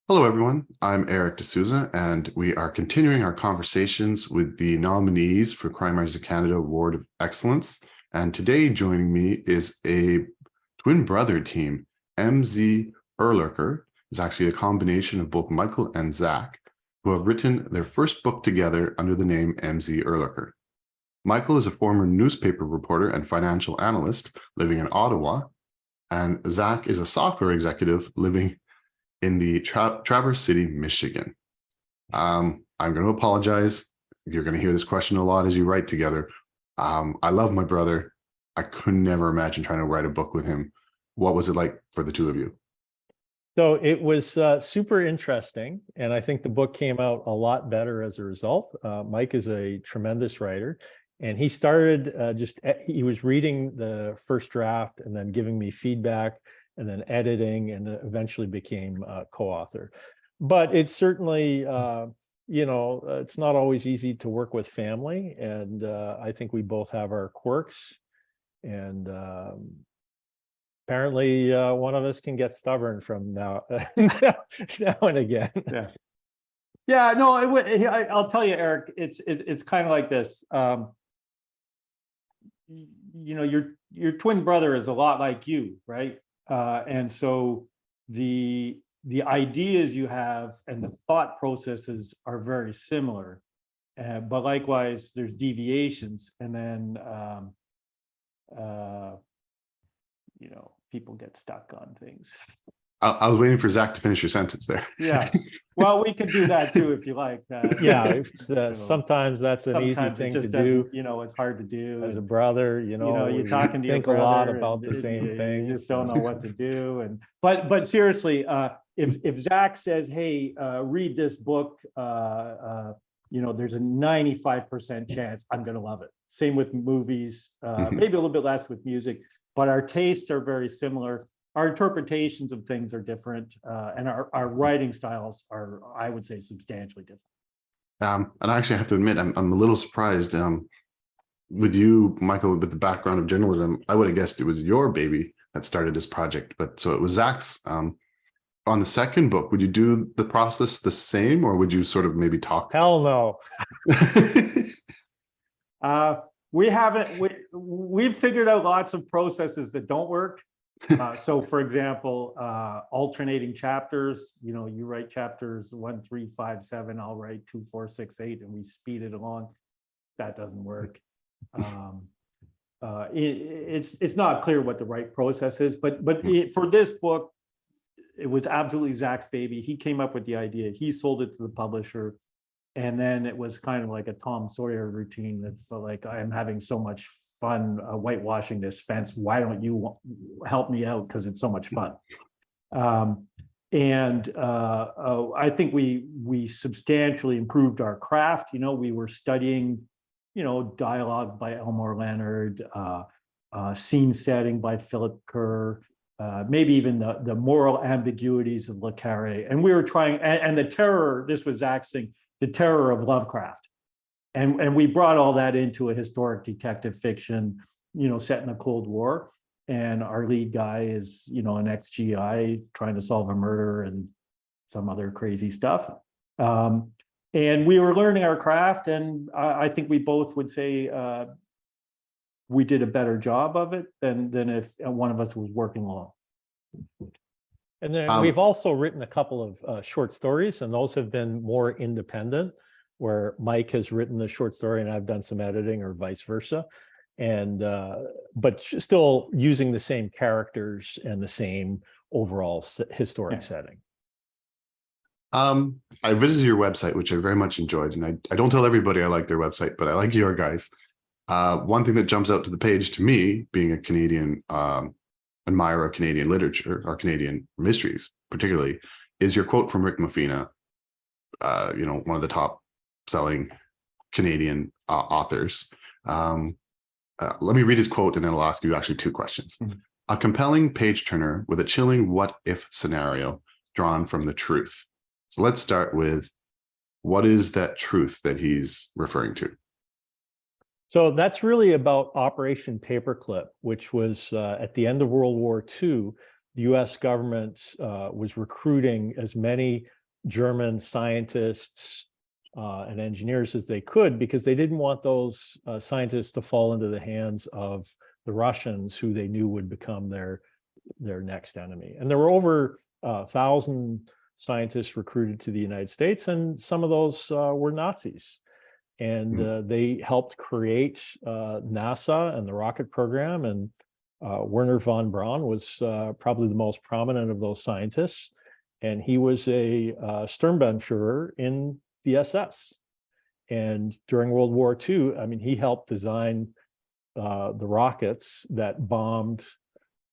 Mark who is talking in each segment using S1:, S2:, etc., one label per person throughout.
S1: Hello, everyone. I'm Eric D'Souza, and we are continuing our conversations with the nominees for Crime Writers of Canada Award of Excellence. And today joining me is a twin brother team. MZ Urlocker is actually a combination of both Michael and Zack, who have written their first book together under the name MZ Urlocker. Michael is a former newspaper reporter and financial analyst living in Ottawa, and Zack is a software executive living in the Traverse City, Michigan. I'm going to apologize. You're going to hear this question a lot as you write together. I love my brother. I could never imagine trying to write a book with him. What was it like for the two of you?
S2: So it was super interesting, and I think the book came out a lot better as a result. Mike is a tremendous writer, and he started he was reading the first draft and then giving me feedback and then editing, and eventually became a co-author. But it's certainly, it's not always easy to work with family, and I think we both have our quirks, and apparently one of us can get stubborn from now and again.
S3: Yeah, no, I'll tell you, Eric, it's kind of like this. Your twin brother is a lot like you, right? And so the ideas you have and the thought processes are very similar, but likewise there's deviations, and then people get stuck on things.
S1: I was waiting for Zack to finish your sentence there.
S3: Yeah, well, we could do that too if you like.
S2: Sometimes that's an easy thing to do.
S3: It's hard to do
S2: as a brother.
S3: You're talking to your
S2: think
S3: brother,
S2: a lot about the same thing.
S3: You just don't know what to do. But seriously, if Zack says, "Hey, read this book," there's a 95% chance I'm going to love it. Same with movies, maybe a little bit less with music, but our tastes are very similar. Our interpretations of things are different, and our writing styles are, I would say, substantially different.
S1: And I actually have to admit, I'm a little surprised. With you, Michael, with the background of journalism, I would have guessed it was your baby that started this project. But so it was Zack's. On the second book, would you do the process the same, or would you sort of maybe talk?
S2: Hell no.
S3: We haven't. We've figured out lots of processes that don't work. So, for example, alternating chapters. You write chapters 1, 3, 5, 7. I'll write 2, 4, 6, 8, and we speed it along. That doesn't work. It's not clear what the right process is. But for this book, it was absolutely Zack's baby. He came up with the idea. He sold it to the publisher. And then it was kind of like a Tom Sawyer routine. That's like, I'm having so much fun whitewashing this fence. Why don't you help me out? Because it's so much fun. I think we substantially improved our craft. We were studying, dialogue by Elmore Leonard, scene setting by Philip Kerr, maybe even the moral ambiguities of Le Carre. And we were trying, and the terror, this was Zack's thing, the terror of Lovecraft. And we brought all that into a historic detective fiction, set in the Cold War. And our lead guy is, an ex-GI trying to solve a murder and some other crazy stuff. And we were learning our craft, and I think we both would say we did a better job of it than if one of us was working alone.
S2: And then we've also written a couple of short stories, and those have been more independent, where Mike has written the short story and I've done some editing, or vice versa. And but still using the same characters and the same overall historic setting.
S1: I visited your website, which I very much enjoyed, and I don't tell everybody I like their website, but I like your guys. One thing that jumps out to the page to me, being a Canadian admirer of Canadian literature or Canadian mysteries, particularly, is your quote from Rick Mafina, one of the top selling Canadian authors. Let me read his quote, and then I'll ask you actually two questions. Mm-hmm. A compelling page turner with a chilling what if scenario drawn from the truth. So let's start with, what is that truth that he's referring to?
S2: So that's really about Operation Paperclip, which was at the end of World War II, the US government was recruiting as many German scientists and engineers as they could, because they didn't want those scientists to fall into the hands of the Russians, who they knew would become their next enemy. And there were over 1,000 scientists recruited to the United States, and some of those were Nazis. And they helped create NASA and the rocket program. And Werner von Braun was probably the most prominent of those scientists. And he was a Sturmbannführer in the SS. And during World War II, I mean, he helped design the rockets that bombed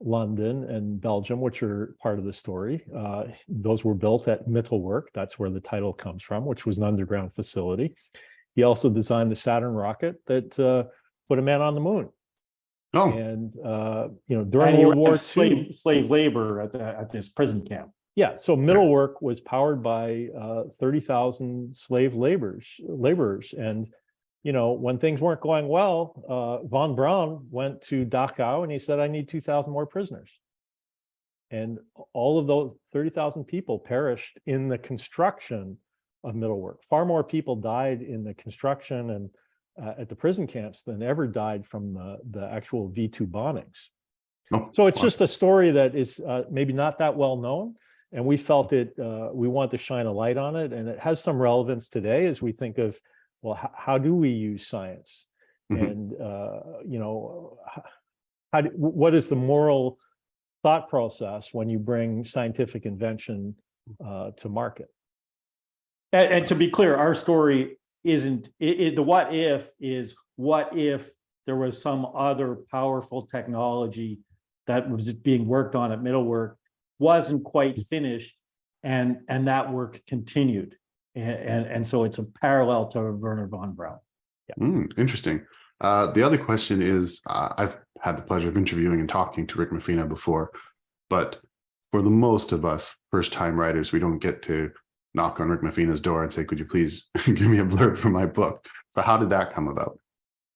S2: London and Belgium, which are part of the story. Those were built at Mittelwerk. That's where the title comes from, which was an underground facility. He also designed the Saturn rocket that put a man on the moon.
S1: Oh,
S2: And during World War II,
S3: slave labor at this prison camp.
S2: yeah, so Mittelwerk was powered by 30,000 slave laborers. And when things weren't going well, von Braun went to Dachau and he said, I need 2,000 more prisoners. And all of those 30,000 people perished in the construction of Mittelwerk. Far more people died in the construction and at the prison camps than ever died from the actual V2 bombings.
S1: oh,
S2: So it's
S1: wow.
S2: just a story that is maybe not that well known. And we felt we want to shine a light on it. And it has some relevance today as we think of, well, how do we use science? And, what is the moral thought process when you bring scientific invention to market?
S3: And to be clear, our story isn't, the what if is, what if there was some other powerful technology that was being worked on at Mittelwerk, wasn't quite finished, and that work continued. And so it's a parallel to Werner von Braun.
S2: Yeah.
S1: Interesting. The other question is, I've had the pleasure of interviewing and talking to Rick Mafina before, but for the most of us first-time writers, we don't get to knock on Rick Mafina's door and say, could you please give me a blurb for my book? So how did that come about?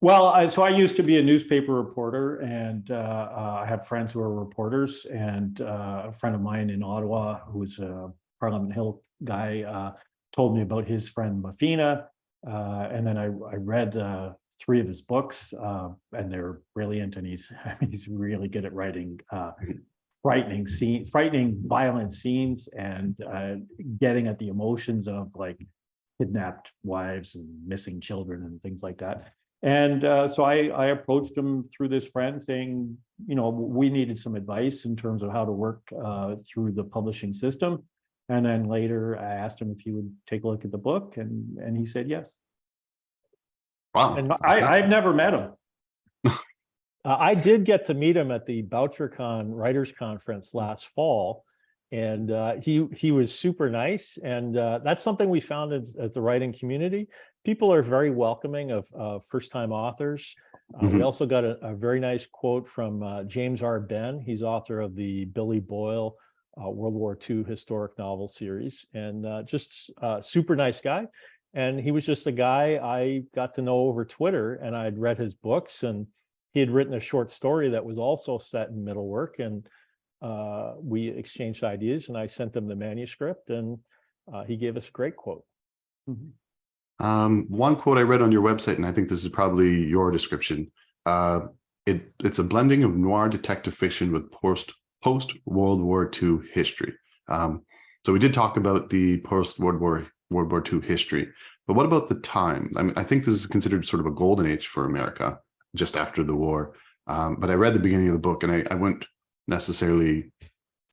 S3: Well, so I used to be a newspaper reporter, and I have friends who are reporters, and a friend of mine in Ottawa, who's a Parliament Hill guy, told me about his friend Mafina, and then I read 3 of his books, and they're brilliant, and he's really good at writing frightening, violent scenes, and getting at the emotions of like kidnapped wives and missing children and things like that. And so I approached him through this friend saying, we needed some advice in terms of how to work through the publishing system. And then later I asked him if he would take a look at the book, and he said yes.
S1: Wow.
S3: And I've never met him.
S2: I did get to meet him at the BoucherCon Writers Conference last fall, and he was super nice. And that's something we found as the writing community. People are very welcoming of first-time authors. We also got a very nice quote from James R. Benn. He's author of the Billy Boyle World War II historic novel series, and just a super nice guy. And he was just a guy I got to know over Twitter, and I'd read his books, and he had written a short story that was also set in Mittelwerk, and we exchanged ideas, and I sent him the manuscript, and he gave us a great quote.
S1: One quote I read on your website, and I think this is probably your description. It's a blending of noir detective fiction with post-World War II history. So we did talk about the post-World War II history, but what about the time? I mean, I think this is considered sort of a golden age for America just after the war. But I read the beginning of the book, and I wouldn't necessarily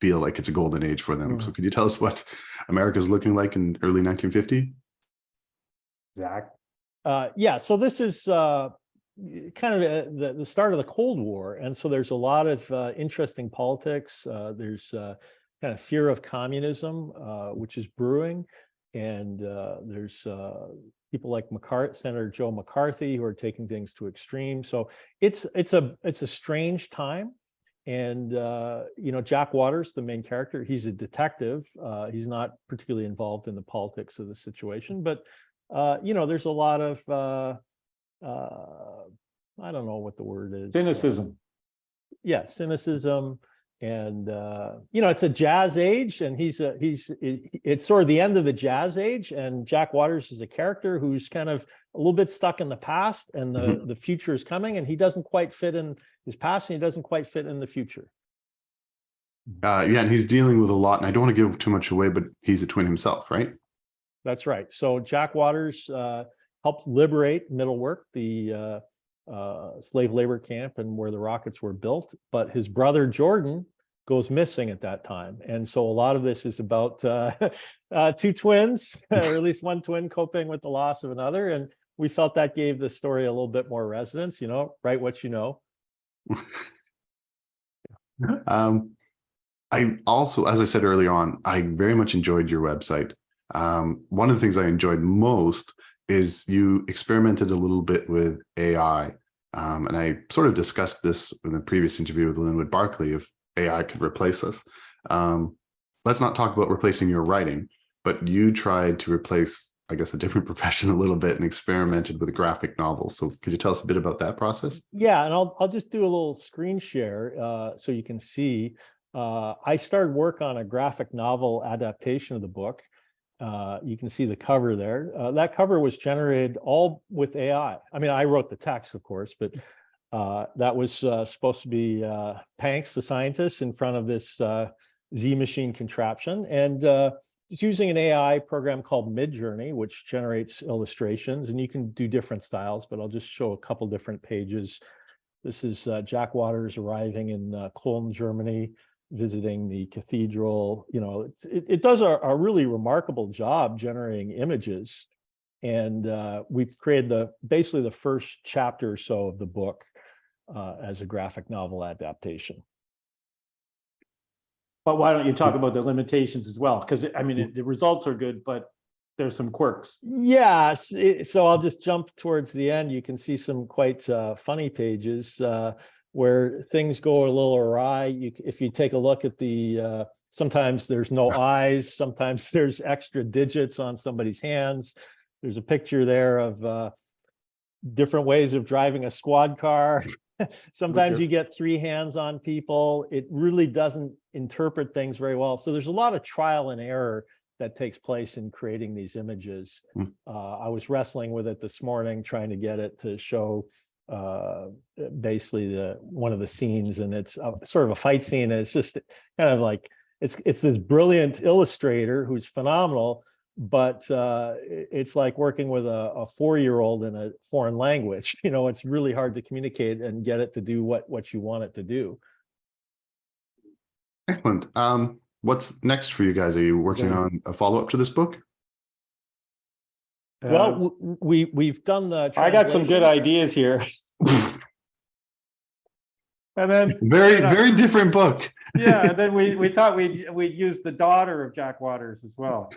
S1: feel like it's a golden age for them. So could you tell us what America's looking like in early 1950?
S3: Zach?
S2: Yeah, so this is kind of the start of the Cold War. And so there's a lot of interesting politics. There's kind of fear of communism, which is brewing. And there's people like Senator Joe McCarthy, who are taking things to extreme. So it's a strange time. And Jack Waters, the main character, he's a detective. He's not particularly involved in the politics of the situation, but there's a lot of I don't know what the word is.
S3: Cynicism.
S2: Yeah, cynicism. And it's a jazz age, and it's sort of the end of the jazz age, and Jack Waters is a character who's kind of a little bit stuck in the past, and the future is coming, and he doesn't quite fit in his past, and he doesn't quite fit in the future.
S1: And he's dealing with a lot, and I don't want to give too much away, but he's a twin himself, right?
S2: That's right. So Jack Waters helped liberate Middlework, the slave labor camp and where the rockets were built, but his brother Jordan goes missing at that time. And so a lot of this is about two twins, or at least one twin coping with the loss of another. And we felt that gave the story a little bit more resonance, write what you know.
S1: I also, as I said early on, I very much enjoyed your website. One of the things I enjoyed most is you experimented a little bit with AI. And I sort of discussed this in the previous interview with Linwood Barkley, if AI could replace us. Let's not talk about replacing your writing, but you tried to replace, I guess, a different profession a little bit and experimented with a graphic novel. So could you tell us a bit about that process?
S2: Yeah, and I'll just do a little screen share so you can see. I started work on a graphic novel adaptation of the book. You can see the cover there. That cover was generated all with AI. I mean, I wrote the text, of course, but that was supposed to be Panks, the scientist, in front of this Z machine contraption. And it's using an AI program called Midjourney, which generates illustrations. And you can do different styles, but I'll just show a couple different pages. This is Jack Waters arriving in Cologne, Germany, visiting the cathedral. It does a really remarkable job generating images. And we've created basically the first chapter or so of the book as a graphic novel adaptation.
S3: But why don't you talk about the limitations as well? Because I mean, the results are good, but there's some quirks.
S2: Yes. So I'll just jump towards the end. You can see some quite funny pages where things go a little awry. If you take a look at sometimes there's no eyes, sometimes there's extra digits on somebody's hands. There's a picture there of different ways of driving a squad car. Sometimes you get three hands on people. It really doesn't interpret things very well. So there's a lot of trial and error that takes place in creating these images. I was wrestling with it this morning, trying to get it to show basically one of the scenes, and it's sort of a fight scene. And it's just kind of like, it's this brilliant illustrator who's phenomenal, but it's like working with a 4-year-old in a foreign language. It's really hard to communicate and get it to do what you want it to do.
S1: Excellent. What's next for you guys? Are you working on a follow-up to this book?
S2: Well, we've done the
S3: I got some good ideas here. And then
S1: very different book.
S3: Yeah, and then we thought we'd use the daughter of Jack Waters as well.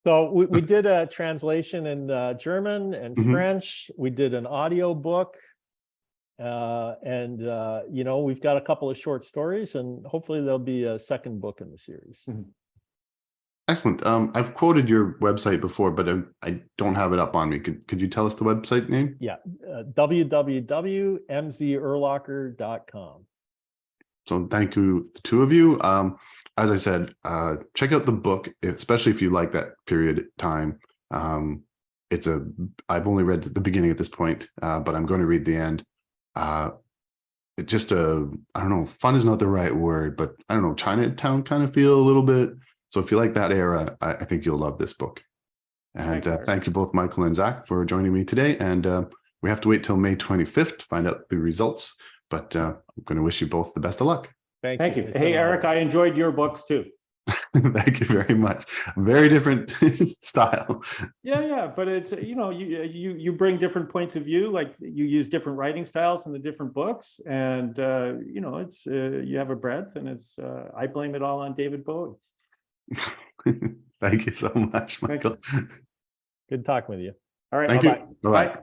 S2: So we did a translation in German and French. We did an audio book, and we've got a couple of short stories, and hopefully there'll be a second book in the series.
S1: Excellent. I've quoted your website before, but I don't have it up on me. Could you tell us the website name?
S2: Yeah, www.mzurlocker.com.
S1: So thank you, the two of you. As I said, check out the book, especially if you like that period time. I've only read the beginning at this point, but I'm going to read the end. I don't know, fun is not the right word, but I don't know, Chinatown kind of feel a little bit. So if you like that era, I think you'll love this book. And thank you both, Michael and Zack, for joining me today. And we have to wait till May 25th to find out the results, but I'm going to wish you both the best of luck.
S3: Thank you. Hey, Eric, I enjoyed your books too.
S1: Thank you very much. Very different style.
S3: Yeah, but it's you bring different points of view, like you use different writing styles in the different books, and it's you have a breadth, and it's I blame it all on David Bowie.
S1: Thank you so much, Michael.
S2: Good talking with you.
S3: All right.
S1: Thank you. Bye-bye.